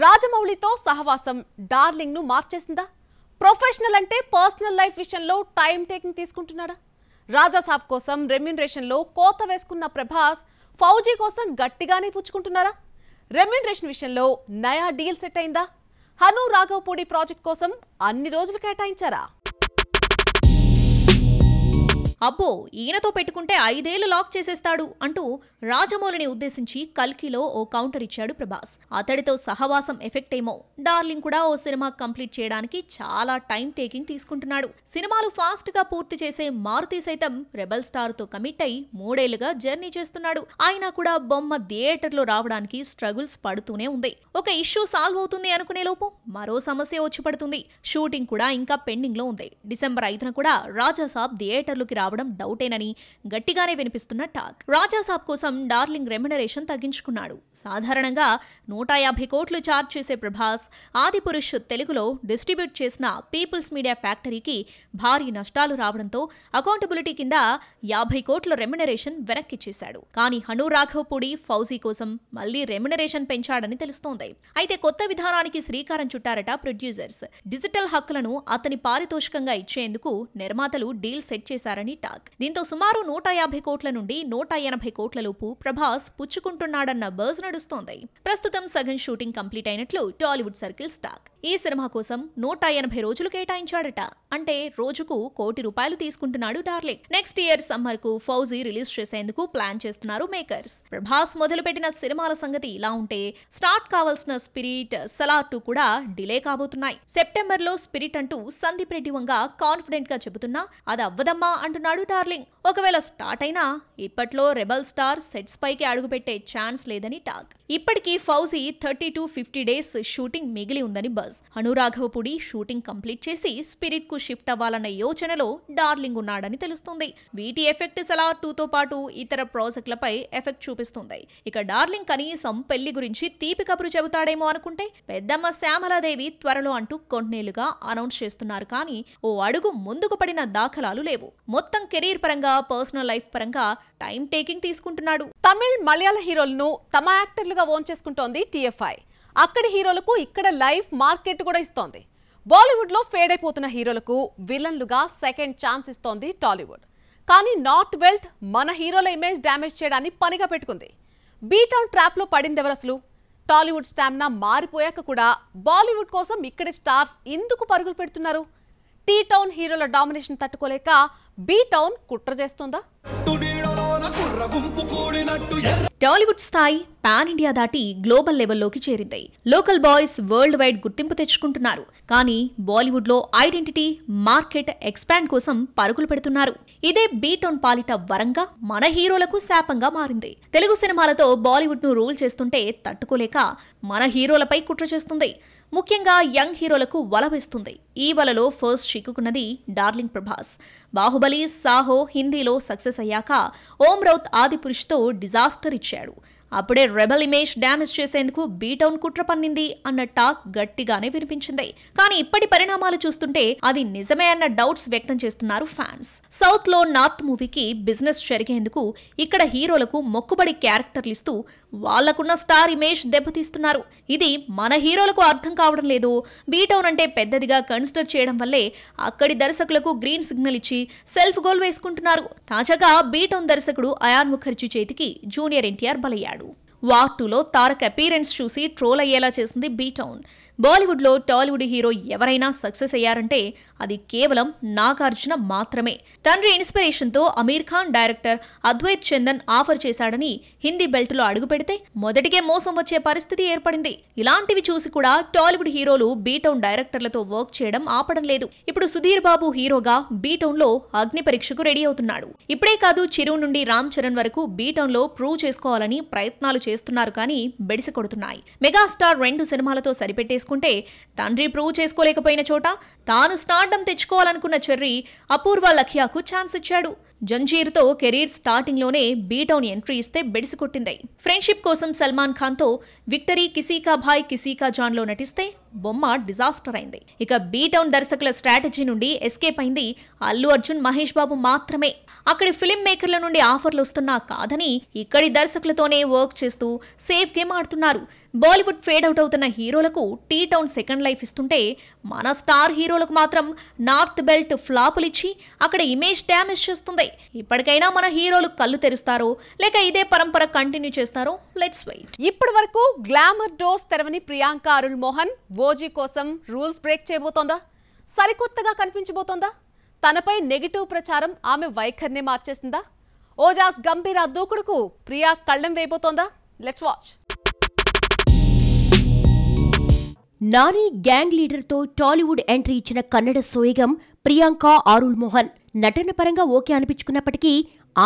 రాజమౌళితో సహవాసం డార్లింగ్ ను మార్చేసిందా? ప్రొఫెషనల్ అంటే పర్సనల్ లైఫ్ విషయంలో టైం టేకింగ్ తీసుకుంటున్నాడా? రాజాసాబ్ కోసం రెమ్యునరేషన్ లో కోత వేసుకున్న ప్రభాస్ ఫౌజీ కోసం గట్టిగానే పుచ్చుకుంటున్నారా? రెమ్యునరేషన్ విషయంలో నయా డీల్ సెట్ అయిందా? హను రాఘవపూడి ప్రాజెక్ట్ కోసం అన్ని రోజులు కేటాయించారా? అబ్బో ఈయనతో పెట్టుకుంటే 5 ఏళ్లు లాక్ చేసేస్తాడు అంటూ రాజమౌళిని ఉద్దేశించి కల్కిలో ఓ కౌంటర్ ఇచ్చాడు ప్రభాస్. అతడితో సహవాసం ఎఫెక్ట్ ఏమో డార్లింగ్ కూడా ఓ సినిమా కంప్లీట్ చేయడానికి చాలా టైం టేకింగ్ తీసుకుంటున్నాడు. సినిమాలు ఫాస్ట్ గా పూర్తి చేసే మారుతి సైతం రెబల్ స్టార్ తో కమిట్ అయి 3 ఏళ్లుగా జర్నీ చేస్తున్నాడు. ఆయన కూడా బొమ్మ థియేటర్లో రావడానికి స్ట్రగుల్స్ పడుతూనే ఉంది. ఒక ఇష్యూ సాల్వ్ అవుతుంది అనుకునే లోపు మరో సమస్య వచ్చి పడుతుంది. షూటింగ్ కూడా ఇంకా పెండింగ్ లో ఉంది. డిసెంబర్ 5న కూడా రాజాసాబ్ థియేటర్లోకి రావడం డౌటేనని గట్టిగానే వినిపిస్తున్న టాక్. రాజాసాబ్ కోసం డార్లింగ్ రెమ్యునరేషన్ తగ్గించుకున్నాడు. సాధారణంగా 150 కోట్లు చార్జ్ చేసే ప్రభాస్ ఆదిపురుష్ తెలుగులో డిస్ట్రిబ్యూట్ చేసిన పీపుల్స్ మీడియా ఫ్యాక్టరీకి భారీ నష్టాలు రావడంతో అకౌంటబిలిటీ కింద 50 కోట్ల రెమ్యునరేషన్ వెనక్కిచ్చేశాడు. కానీ హను రాఘవపూడి ఫౌజీ కోసం మళ్లీ రెమ్యునరేషన్ పెంచాడని తెలుస్తోంది. అయితే కొత్త విధానానికి శ్రీకారం చుట్టారట ప్రొడ్యూసర్స్. డిజిటల్ హక్కులను అతని పారితోషికంగా ఇచ్చేందుకు నిర్మాతలు డీల్ సెట్ చేశారని టాక్. దీంతో సుమారు 150 కోట్ల నుండి 180 కోట్ల లోపు ప్రభాస్ పుచ్చుకుంటున్నాడన్న బజ్ నడుస్తోంది. ప్రస్తుతం సగం షూటింగ్ కంప్లీట్ అయినట్లు టాలీవుడ్ సర్కిల్స్ టాక్. ఈ సినిమా కోసం 180 రోజులు కేటాయించాడట. అంటే రోజుకు ₹1 కోటి తీసుకుంటున్నాడు డార్లింగ్. నెక్స్ట్ ఇయర్ సమ్మర్ కు ఫౌజీ రిలీజ్ చేసేందుకు ప్లాన్ చేస్తున్నారు మేకర్స్. ప్రభాస్ మొదలుపెట్టిన సినిమాల సంగతి ఇలా ఉంటే స్టార్ట్ కావాల్సిన స్పిరిట్, సలార్ 2 కూడా డిలే కాబోతున్నాయి. సెప్టెంబర్ లో స్పిరిట్ అంటూ సందీప్ రెడ్డి వంగ కాన్ఫిడెంట్ గా చెబుతున్నా అది అవ్వదమ్మా అంటున్నాడు డార్లింగ్. ఒకవేళ స్టార్ట్ అయినా ఇప్పట్లో రెబల్ స్టార్ సెట్స్ పైకి అడుగుపెట్టే ఛాన్స్ లేదని టాక్. ఇప్పటికీ ఫౌజీ 30 to 50 డేస్ షూటింగ్ మిగిలి ఉందని buzz. Hanu Raghavapudi shooting complete చేసి స్పిరిట్ కు షిఫ్ట్ అవ్వాలన్న యోచనలో డార్లింగ్ ఉన్నాడని తెలుస్తుంది. వీటి ఎఫెక్ట్ సలార్ 2తో పాటు ఇతర ప్రాజెక్టులపై ఎఫెక్ట్ చూపిస్తుంది. ఇక డార్లింగ్ కనీసం పెళ్లి గురించి తీపి కబురు చెబుతాడేమో అనుకుంటే పెద్దమ్మ శ్యామలాదేవి త్వరలో అంటూ కొన్నేళ్లుగా అనౌన్స్ చేస్తున్నారు. కానీ ఓ అడుగు ముందుకు పడిన దాఖలాలు లేవు. మొత్తం కెరీర్ పరంగా, పర్సనల్ లైఫ్ పరంగా టైం టేకింగ్ తీసుకుంటున్నాడు. తమిళ్, మలయాళ హీరోలను తమ యాక్టర్లుగా ఓన్ చేసుకుంటోంది TFI. అక్కడి హీరోలకు ఇక్కడ లైఫ్ మార్కెట్ కూడా ఇస్తోంది. బాలీవుడ్ లో ఫేడ్ అయిపోతున్న హీరోలకు విలన్లుగా సెకండ్ ఛాన్స్ ఇస్తోంది టాలీవుడ్. కానీ నార్త్ బెల్ట్ మన హీరోల ఇమేజ్ డ్యామేజ్ చేయడాన్ని పనిగా పెట్టుకుంది. బీటౌన్ ట్రాప్ లో పడిందెవరు అసలు? టాలీవుడ్ స్టామినా మారిపోయాక కూడా బాలీవుడ్ కోసం ఇక్కడి స్టార్స్ ఎందుకు పరుగులు పెడుతున్నారు? టీ టౌన్ హీరోల డామినేషన్ తట్టుకోలేక బీ టౌన్ కుట్ర చేస్తోందా? టాలీవుడ్ స్థాయి పాన్ ఇండియా దాటి గ్లోబల్ లెవెల్లోకి చేరింది. లోకల్ బాయ్స్ వరల్డ్ వైడ్ గుర్తింపు తెచ్చుకుంటున్నారు. కానీ బాలీవుడ్ లో ఐడెంటిటీ, మార్కెట్ ఎక్స్పాండ్ కోసం పరుగులు పెడుతున్నారు. ఇదే బీటౌన్ పాలిట వరంగా మన హీరోలకు శాపంగా మారింది. తెలుగు సినిమాలతో బాలీవుడ్ ను రూల్ చేస్తుంటే తట్టుకోలేక మన హీరోలపై కుట్ర చేస్తుంది. ముఖ్యంగా యంగ్ హీరోలకు వల వేస్తుంది. ఈ వలలో ఫస్ట్ చిక్కుకున్నది డార్లింగ్ ప్రభాస్. బాహుబలి, సాహో హిందీలో సక్సెస్ అయ్యాక ఓం రౌత్ ఆదిపురుష్తో డిజాస్టర్ ఇచ్చాడు. అప్పుడే రెబల్ ఇమేజ్ డ్యామేజ్ చేసేందుకు బీటౌన్ కుట్ర పన్నింది అన్న టాక్ గట్టిగానే వినిపించింది. కానీ ఇప్పటి పరిణామాలు చూస్తుంటే అది నిజమే అన్న డౌట్స్ వ్యక్తం చేస్తున్నారు ఫ్యాన్స్. సౌత్ లో నార్త్ మూవీకి బిజినెస్ జరిగేందుకు ఇక్కడ హీరోలకు మొక్కుబడి క్యారెక్టర్లు ఇస్తూ వాళ్లకున్న స్టార్ ఇమేజ్ దెబ్బతీస్తున్నారు. ఇది మన హీరోలకు అర్థం కావడం లేదు. బీటౌన్ అంటే పెద్దదిగా కన్సిడర్ చేయడం వల్లే అక్కడి దర్శకులకు గ్రీన్ సిగ్నల్ ఇచ్చి సెల్ఫ్ గోల్ వేసుకుంటున్నారు. తాజాగా బీటౌన్ దర్శకుడు అయాన్ ముఖర్జీ చేతికి జూనియర్ NTR బలయ్యాడు. వార్ 2లో తారక్ అపీరెన్స్ చూసి ట్రోల్ అయ్యేలా చేసింది బీటౌన్. బాలీవుడ్ లో టాలీవుడ్ హీరో ఎవరైనా సక్సెస్ అయ్యారంటే అది కేవలం నాగార్జున మాత్రమే. తండ్రి ఇన్స్పిరేషన్ తో అమీర్ ఖాన్ డైరెక్టర్ అద్వైత్ చందన్ ఆఫర్ చేశాడని హిందీ బెల్ట్ లో అడుగు పెడితే మొదటికే మోసం వచ్చే పరిస్థితి ఏర్పడింది. ఇలాంటివి చూసి కూడా టాలీవుడ్ హీరోలు బీటౌన్ డైరెక్టర్లతో వర్క్ చేయడం ఆపడం లేదు. ఇప్పుడు సుధీర్ బాబు హీరోగా బీటౌన్ లో అగ్ని పరీక్షకు రెడీ అవుతున్నాడు. ఇప్పుడే కాదు, చిరు నుండి రామ్ చరణ్ వరకు బీటౌన్ లో ప్రూవ్ చేసుకోవాలని ప్రయత్నాలు చేస్తున్నారు. కానీ బెడిసి కొడుతున్నాయి. మెగాస్టార్ 2 సినిమాలతో సరిపెట్టేసుకుంటే తండ్రి ప్రూవ్ చేసుకోలేకపోయిన చోట తాను స్టార్డమ్ తెచ్చుకోవాలనుకున్న చెర్రీ అపూర్వ లఖియాకు ఛాన్స్ ఇచ్చాడు. జంజీర్తో కెరీర్ స్టార్టింగ్ లోనే బీటౌన్ ఎంట్రీ ఇస్తే బెడిసి కొట్టింది. ఫ్రెండ్షిప్ కోసం సల్మాన్ ఖాన్ తో విక్టరీ కిసీకా భాయ్ కిసీకా జాన్ లో నటిస్తే బొమ్మ డిజాస్టర్ అయింది. ఇక బీటౌన్ దర్శకుల స్ట్రాటజీ నుండి ఎస్కేప్ అయింది అల్లు అర్జున్, మహేష్ బాబు మాత్రమే. అక్కడి ఫిల్మ్ మేకర్ల నుండి ఆఫర్లు వస్తున్నా కాదని ఇక్కడి దర్శకులతోనే వర్క్ చేస్తూ సేఫ్ గేమ్ ఆడుతున్నారు. బాలీవుడ్ ఫేడ్ అవుట్ అవుతున్న హీరోలకు టీ టౌన్ సెకండ్ లైఫ్ ఇస్తుంటే మన స్టార్ హీరోలకు మాత్రం నార్త్ బెల్ట్ ఫ్లాపులిచ్చి అక్కడ ఇమేజ్ డ్యామేజ్ చేస్తుంది. ఇప్పటికైనా మన హీరోలు కళ్ళు తెరుస్తారో లేక ఇదే పరంపర కంటిన్యూ చేస్తారో లెట్స్ వెయిట్. ఇప్పటి వరకు గ్లామర్ డోర్స్ తెరవని ప్రియాంక అరుళ్ మోహన్ ఓజీ కోసం రూల్స్ బ్రేక్ చేయబోతోందా? సరికొత్తగా కనిపించబోతోందా? తనపై నెగిటివ్ ప్రచారం ఆమె వైఖరిని మార్చేస్తుందా? ఓజాస్ గంభీర దూకుడుకు ప్రియా కళ్ళెం వేయబోతోందా? Let's watch. నాని గ్యాంగ్ లీడర్తో టాలీవుడ్ ఎంట్రీ ఇచ్చిన కన్నడ సోయగం ప్రియాంక అరుళ్ మోహన్ నటన పరంగా ఓకే అనిపించుకున్నప్పటికీ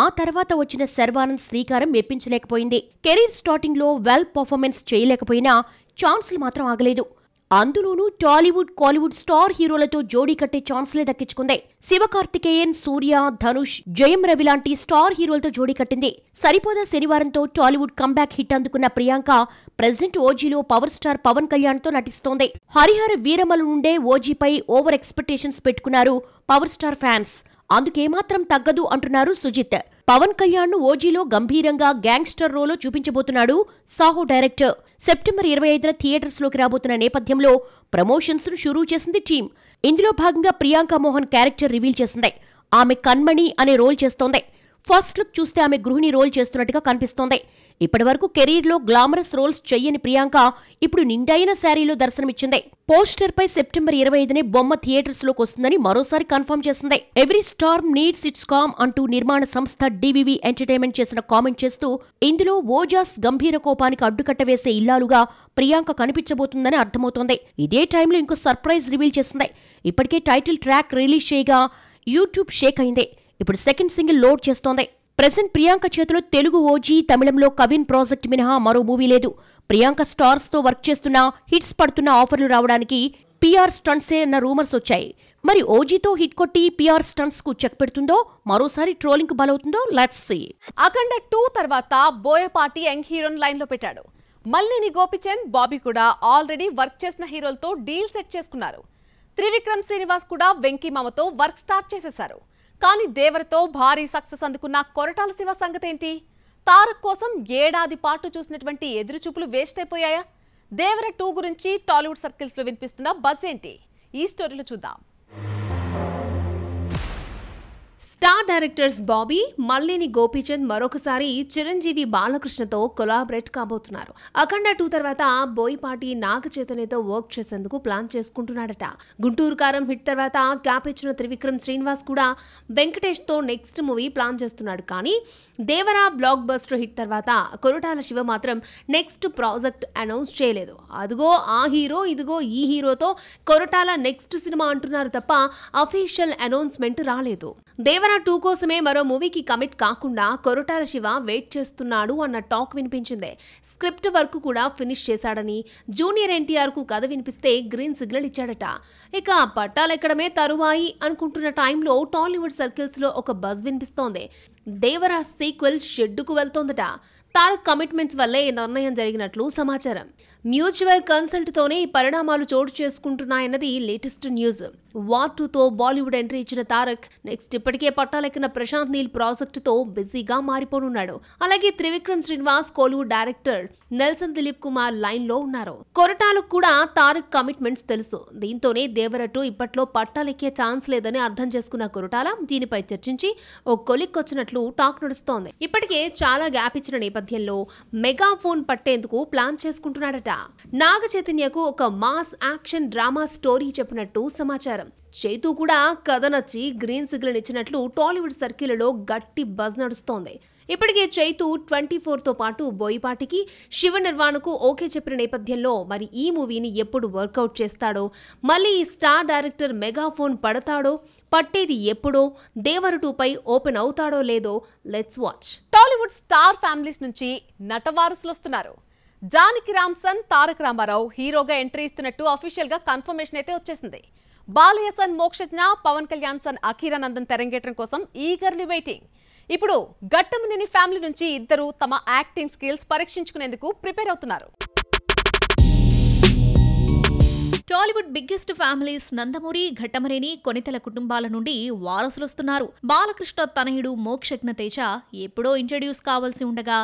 ఆ తర్వాత వచ్చిన శర్వానంద్ శ్రీకారం మెప్పించలేకపోయింది. కెరీర్ స్టార్టింగ్ లో వెల్ పర్ఫార్మెన్స్ చేయలేకపోయినా ఛాన్స్లు మాత్రం ఆగలేదు. అందులోనూ టాలీవుడ్ కాలీవుడ్ స్టార్ హీరోలతో జోడీ కట్టే ఛాన్స్లే దక్కించుకుంది. శివకార్తికేయన్, సూర్య, ధనుష్, జయం రవి లాంటి స్టార్ హీరోలతో జోడీ కట్టింది. సరిపోదా శనివారంతో టాలీవుడ్ కంబ్యాక్ హిట్ అందుకున్న ప్రియాంక ప్రెజెంట్ ఓజీలో పవర్ స్టార్ పవన్ కళ్యాణ్ తో నటిస్తోంది. హరిహర వీరమల నుండే ఓజీపై ఓవర్ ఎక్స్పెక్టేషన్స్ పెట్టుకున్నారు పవర్ స్టార్ ఫ్యాన్స్. అందుకేమాత్రం తగ్గదు అంటున్నారు సుజిత్. పవన్ కళ్యాణ్ ను ఓజీలో గంభీరంగా గ్యాంగ్స్టర్ రోలో చూపించబోతున్నాడు సాహో డైరెక్టర్. సెప్టెంబర్ 25న థియేటర్స్ లోకి రాబోతున్న నేపథ్యంలో ప్రమోషన్స్ ను షురూ చేసింది టీం. ఇందులో భాగంగా ప్రియాంక మోహన్ క్యారెక్టర్ రివీల్ చేసింది. ఆమె కన్మణి అనే రోల్ చేస్తోంది. ఫస్ట్ లుక్ చూస్తే ఆమె గృహిణి రోల్ చేస్తున్నట్టుగా కనిపిస్తోంది. ఇప్పటివరకు కెరీర్లో గ్లామరస్ రోల్స్ చెయ్యని ప్రియాంక ఇప్పుడు నిండైన శారీలో దర్శనమిచ్చింది. పోస్టర్ పై సెప్టెంబర్ 25నే బొమ్మ థియేటర్స్ లోకి వస్తుందని మరోసారి కన్ఫర్మ్ చేసింది. Every storm needs its calm అంటూ నిర్మాణ సంస్థ డివివి ఎంటర్టైన్మెంట్ చేసిన కామెంట్ చేస్తూ ఇందులో ఓజాస్ గంభీర కోపానికి అడ్డుకట్ట వేసే ఇల్లాలుగా ప్రియాంక కనిపించబోతుందని అర్థమవుతోంది. ఇదే టైంలో ఇంకో సర్ప్రైజ్ రివీల్ చేసింది. ఇప్పటికే టైటిల్ ట్రాక్ రిలీజ్ చేయగా యూట్యూబ్ షేక్ అయింది. ఇప్పుడు సెకండ్ సింగిల్ లోడ్ చేస్తోంది. ప్రెజెంట్ ప్రియాంక చేతిలో తెలుగు ఓజీ, తమిళంలో కవిన్ ప్రాజెక్ట్ మినహా మరో మూవీ లేదు. ప్రియాంక స్టార్స్ తో వర్క్ చేస్తున్నా హిట్స్ పడుతున్న ఆఫర్లు రావడానికి పిఆర్ స్టంట్సే అన్న రూమర్స్ వచ్చాయి. మరి ఓజీతో హిట్ కొట్టి పిఆర్ స్టంట్స్ కు చెక్ పెడుతుందో, మరోసారి ట్రోలింగ్ కు బలవుతుందో లెట్స్ సీ. అఖండ 2 తర్వాత బోయపాటి యంగ్ హీరోన్ లైన్ లో పెట్టాడు. మల్లిని గోపిచంద్, బాబీ కూడా ఆల్రెడీ వర్క్ చేసిన హీరోలతో డీల్ సెట్ చేసుకున్నారు. త్రివిక్రమ్ శ్రీనివాస్ కూడా వెంకీ మామతో వర్క్ స్టార్ట్ చేసేశారు. కానీ దేవరతో భారీ సక్సెస్ అందుకున్న కొరటాల శివ సంగతేంటి? తారక్ కోసం ఏడాది పాటు చూసినటువంటి ఎదురుచూపులు వేస్ట్ అయిపోయాయా? దేవర 2 గురించి టాలీవుడ్ సర్కిల్స్ లో వినిపిస్తున్న బజ్ ఏంటి? ఈ స్టోరీలో చూద్దాం. స్టార్ డైరెక్టర్స్ బాబీ, మల్లేని గోపీచంద్ మరొకసారి చిరంజీవి బాలకృష్ణతో కొలాబరేట్ కాబోతున్నారు. అఖండ 2 తర్వాత బోయపాటి నాగ చైతన్యతో వర్క్ చేసేందుకు ప్లాన్ చేసుకుంటున్నాడట. గుంటూరు కారం హిట్ తర్వాత గ్యాప్ ఇచ్చిన త్రివిక్రమ్ శ్రీనివాస్ కూడా వెంకటేష్ తో నెక్స్ట్ మూవీ ప్లాన్ చేస్తున్నాడు. కానీ దేవరా బ్లాక్ బస్టర్ హిట్ తర్వాత కొరటాల శివ మాత్రం నెక్స్ట్ ప్రాజెక్ట్ అనౌన్స్ చేయలేదు. అదిగో ఆ హీరో, ఇదిగో ఈ హీరోతో కొరటాల నెక్స్ట్ సినిమా అంటున్నారు తప్ప అఫీషియల్ అనౌన్స్మెంట్ రాలేదు. దేవరా 2 కోసమే మరో మూవీకి కమిట్ కాకుండా కొరటాల శివ వెయిట్ చేస్తున్నాడు అన్న టాక్ వినిపించింది. స్క్రిప్ట్ వర్క్ కూడా ఫినిష్ చేశాడని, జూనియర్ ఎన్టీఆర్ కు కథ వినిపిస్తే గ్రీన్ సిగ్నల్ ఇచ్చాడట. ఇక పట్టాలెక్కడమే తరువాయి అనుకుంటున్న టైంలో టాలీవుడ్ సర్కిల్స్ లో ఒక బజ్ వినిపిస్తోంది. దేవరా సీక్వెల్ షెడ్డుకు వెళ్తోందట. తారక్ కమిట్మెంట్స్ వల్లే ఈ నిర్ణయం జరిగినట్లు సమాచారం. మ్యూచువల్ కన్సల్ట్ తోనే ఈ పరిణామాలు చోటు చేసుకుంటున్నాయన్నది లేటెస్ట్ న్యూస్. వార్ 2తో బాలీవుడ్ ఎంట్రీ ఇచ్చిన తారక్ నెక్స్ట్ ఇప్పటికే పట్టాలెక్కిన ప్రశాంత్ నీల్ ప్రాజెక్ట్ తో బిజీగా మారిపోనున్నాడు. అలాగే Trivikram Srinivas, Kollywood director Nelson Dilip Kumar line లో ఉన్నారు. కొరటాలకు కూడా తారక్ కమిట్మెంట్స్ తెలుసు. దీంతోనే దేవర 2 ఇప్పట్లో పట్టాలెక్కే ఛాన్స్ లేదని అర్థం చేసుకున్న కొరటాల దీనిపై చర్చించి ఓ కొలిక్కొచ్చినట్లు టాక్ నడుస్తోంది. ఇప్పటికే చాలా గ్యాప్ ఇచ్చిన నేపథ్యంలో మెగాఫోన్ పట్టేందుకు ప్లాన్ చేసుకుంటున్నాడట. నాగ చైతన్యకు ఒక మాస్ యాక్షన్ డ్రామా స్టోరీ చెప్పినట్టు సమాచారం. చైతూ కూడా కథ నచ్చి గ్రీన్ సిగ్నల్ ఇచ్చినట్లు టాలీవుడ్ సర్కిల్లో గట్టి బజ్ నడుస్తోంది. ఇప్పటికే చైతూ 24తో పాటు బోయపాటికి, శివ నిర్వాణకు ఓకే చెప్పిన నేపథ్యంలో మరి ఈ మూవీని ఎప్పుడు వర్కౌట్ చేస్తాడో, మళ్ళీ ఈ స్టార్ డైరెక్టర్ మెగాఫోన్ పడతాడో, పట్టేది ఎప్పుడో, దేవర 2పై ఓపెన్ అవుతాడో లేదో let's watch. Tollywood star families నుంచి నటవారసులు వస్తున్నారు. జానకి రామ్సన్, తారక రామారావు హీరోగా ఎంట్రీ ఇస్తున్నట్టు అఫీషియల్ గా కన్ఫర్మేషన్ అయితే వచ్చేసింది. బాలయ్య సన్ మోక్షజ్ఞ, పవన్ కళ్యాణ్ సన్ అఖీరానందన్ తెరంగేట్రం కోసం ఈగర్లీ వెయిటింగ్. ఇప్పుడు ఘట్టమనేని ఫ్యామిలీ నుంచి ఇద్దరు తమ యాక్టింగ్ స్కిల్స్ పరీక్షించుకునేందుకు ప్రిపేర్ అవుతున్నారు. టాలీవుడ్ బిగ్గెస్ట్ ఫ్యామిలీస్ నందమూరి, ఘట్టమనేని, కొనితెల కుటుంబాల నుండి వారసులొస్తున్నారు. బాలకృష్ణ తనయుడు మోక్షజ్ఞ తేజ ఎప్పుడో ఇంట్రడ్యూస్ కావాల్సి ఉండగా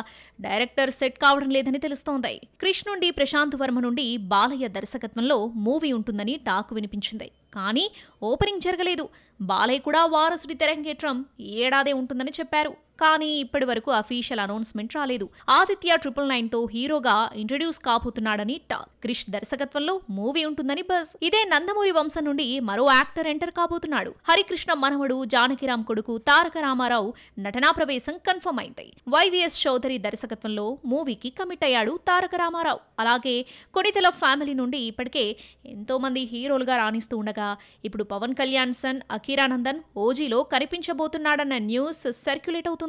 డైరెక్టర్ సెట్ కావడం లేదని తెలుస్తోంది. క్రిష్ నుండి ప్రశాంత్ వర్మ నుండి బాలయ్య దర్శకత్వంలో మూవీ ఉంటుందని టాక్ వినిపించింది. కానీ ఓపెనింగ్ జరగలేదు. బాలయ్య కూడా వారసుడి తెరంగేట్రం ఈ ఏడాదే ఉంటుందని చెప్పారు. కానీ ఇప్పటి వరకు అఫీషియల్ అనౌన్స్మెంట్ రాలేదు. ఆదిత్య 999తో హీరోగా ఇంట్రడ్యూస్ కాబోతున్నాడని టాక్. క్రిష్ దర్శకత్వంలో మూవీ ఉంటుందని బజ్. ఇదే నందమూరి వంశం నుండి మరో యాక్టర్ ఎంటర్ కాబోతున్నాడు. హరికృష్ణ మనవడు జానకిరామ్ కొడుకు తారక రామారావు నటనా ప్రవేశం కన్ఫర్మ్ అయింది. వైవిఎస్ చౌదరి దర్శకత్వంలో మూవీకి కమిట్ అయ్యాడు తారక రామారావు. అలాగే కొనితెల ఫ్యామిలీ నుండి ఇప్పటికే ఎంతో మంది హీరోలుగా రాణిస్తూ ఉండగా ఇప్పుడు పవన్ కళ్యాణ్ సన్ అకీరానందన్ ఓజీలో కనిపించబోతున్నాడన్న న్యూస్ సర్క్యులేట్ అవుతుంది.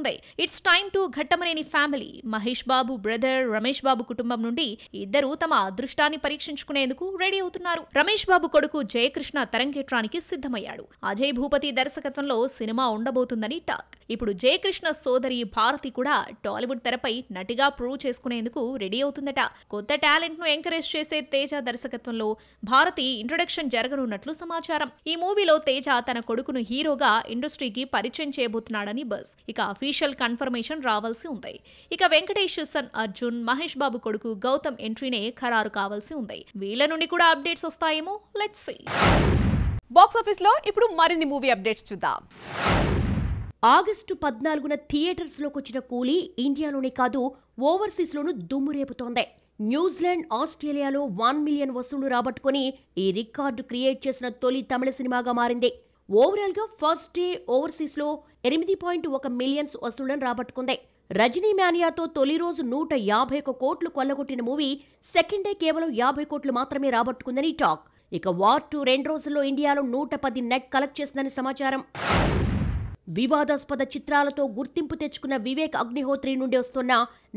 It's time to Ghattamaneni family. Mahesh Babu brother Ramesh Babu కుటుంబం నుండి ఇద్దరు తమ అదృష్టాన్ని పరీక్షించుకునేందుకు రెడీ అవుతున్నారు. రమేష్ బాబు కొడుకు జయకృష్ణ తెరంగేట్రానికి సిద్ధమయ్యాడు. అజయ్ భూపతి దర్శకత్వంలో సినిమా ఉండబోతుందని టాక్. ఇప్పుడు జయకృష్ణ సోదరి భారతి కూడా టాలీవుడ్ తెరపై నటిగా ప్రూవ్ చేసుకునేందుకు రెడీ అవుతుందట. కొత్త టాలెంట్ ను ఎంకరేజ్ చేసే తేజ దర్శకత్వంలో భారతి ఇంట్రొడక్షన్ జరగనున్నట్లు సమాచారం. ఈ మూవీలో తేజ తన కొడుకును హీరోగా ఇండస్ట్రీకి పరిచయం చేయబోతున్నాడని బజ్. ఇక అఫీషియల్ కన్ఫర్మేషన్ రావాల్సి ఉంది. ఇక వెంకటేష్ సన్ అర్జున్, మహేష్ బాబు కొడుకు గౌతమ్ ఎంట్రీనే ఖరారు కావాల్సి ఉంది. వీళ్ళ నుండి కూడా అప్డేట్స్ వస్తాయేమో, లెట్స్ సీ. బాక్స్ ఆఫీస్ లో ఇప్పుడు మరిన్ని మూవీ అప్డేట్స్ చూద్దాం. ఆగస్టు 14న థియేటర్స్లోకి వచ్చిన కూలీ ఇండియాలోనే కాదు ఓవర్సీస్లోనూ దుమ్ము రేపుతోంది. న్యూజిలాండ్, ఆస్ట్రేలియాలో 1 మిలియన్ వసూళ్లు రాబట్టుకుని ఈ రికార్డు క్రియేట్ చేసిన తొలి తమిళ సినిమాగా మారింది. ఓవరాల్ గా ఫస్ట్ డే ఓవర్సీస్ లో 8.1 మిలియన్స్ వసూళ్లను రాబట్టుకుంది. రజనీ మానియాతో తొలి రోజు 151 కోట్లు కొల్లగొట్టిన మూవీ సెకండ్ డే కేవలం 50 కోట్లు మాత్రమే రాబట్టుకుందని టాక్. ఇక వార్ 2 2 రోజుల్లో ఇండియాలో 110 నెట్ కలెక్ట్ చేసిందని సమాచారం. వివాదాస్పద చిత్రాలతో గుర్తింపు తెచ్చుకున్న వివేక్ అగ్నిహోత్రి నుండి వస్తున్న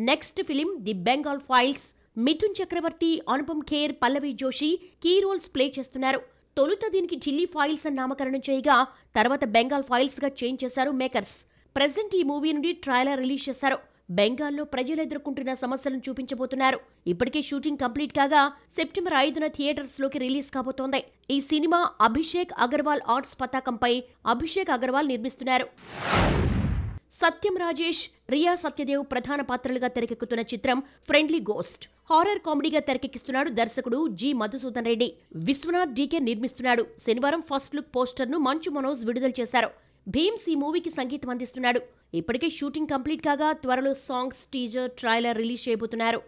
next film the Bengal files. Mithun Chakraborty, Anupam Kher, Pallavi Joshi key roles play చేస్తున్నారు. తొలుత దీనికి ఢిల్లీ ఫైల్స్ అని నామకరణం చేయగా తర్వాత బెంగాల్ ఫైల్స్ గా చేంజ్ చేశారు మేకర్స్. ప్రెజెంట్ ఈ మూవీ నుండి ట్రైలర్ రిలీజ్ చేశారు. బెంగాల్లో ప్రజలు ఎదుర్కొంటున్న సమస్యలను చూపించబోతున్నారు. ఇప్పటికే షూటింగ్ కంప్లీట్ కాగా సెప్టెంబర్ 5న థియేటర్స్ లోకి రిలీజ్ కాబోతోంది. ఈ సినిమా అభిషేక్ అగర్వాల్ ఆర్ట్స్ పతాకంపై అభిషేక్ అగర్వాల్ నిర్మిస్తున్నారు. సత్యం రాజేష్, రియా సత్యదేవ్ ప్రధాన పాత్రలుగా తెరకెక్కుతున్న చిత్రం ఫ్రెండ్లీ గోస్ట్. హారర్ కామెడీగా తెరకెక్కిస్తున్నాడు దర్శకుడు జి మధుసూదన్ రెడ్డి. విశ్వనాథ్ డీకే నిర్మిస్తున్నాడు. శనివారం ఫస్ట్ లుక్ పోస్టర్ ను మంచు మనోజ్ విడుదల చేశారు. భీమ్స్ ఈ మూవీకి సంగీతం అందిస్తున్నాడు. ఇప్పటికే షూటింగ్ కంప్లీట్ కాగా త్వరలో సాంగ్స్, టీజర్, ట్రైలర్ రిలీజ్ చేయబోతున్నారు.